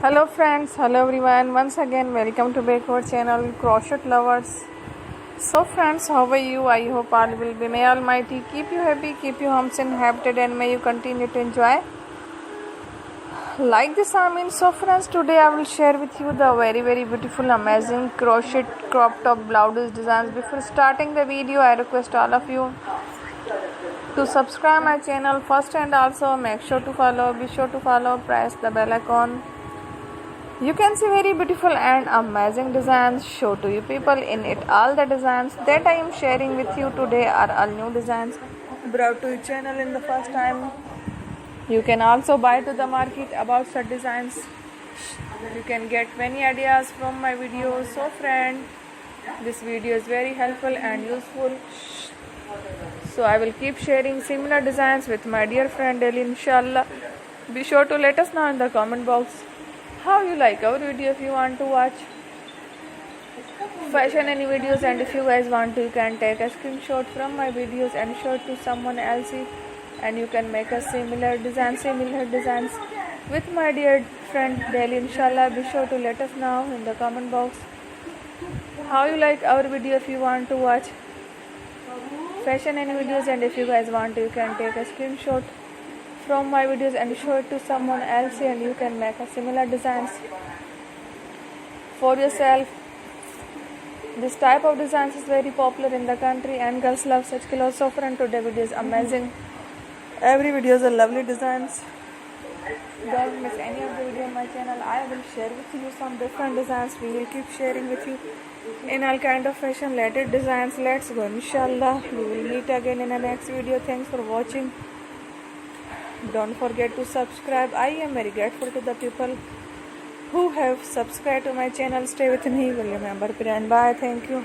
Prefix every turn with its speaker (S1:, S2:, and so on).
S1: Hello friends, hello everyone. Once again, welcome to back our channel Crochet Lovers. So friends, how are you? I hope all will be. May Almighty keep you happy, keep you homes inhabited, and may you continue to enjoy. Like this, so friends, today I will share with you the very beautiful, amazing crochet crop top blouses designs. Before starting the video, I request all of you to subscribe my channel first, and also make sure to follow. Be sure to follow. Press the bell icon. You can see very beautiful and amazing designs show to you people in it. All the designs that I am sharing with you today are all new designs brought to your channel in the first time. You can also buy to the market about such designs. You can get many ideas from my videos. So friend, this video is very helpful and useful. So I will keep sharing similar designs with my dear friend daily, inshallah. Be sure to let us know in the comment box how you like our video. If you want to watch fashion any videos, and if you guys want to, you can take a screenshot from my videos and show it to someone else, and you can make a similar designs with my dear friend daily, inshallah. Be sure to let us know in the comment box how you like our video. If you want to watch fashion any videos, and if you guys want to, you can take a screenshot from my videos and show it to someone else, and you can make a similar designs for yourself. This type of designs is very popular in the country and girls love such clothes. So friend, today video is amazing. Every video is a lovely designs. Don't miss any of the video on my channel. I will share with you some different designs. We will keep sharing with you in all kind of fashion related designs. Let's go, inshallah. We will meet again in the next video. Thanks for watching. Don't forget to subscribe. I am very grateful to the people who have subscribed to my channel. Stay with me. Will remember. And bye. Thank you.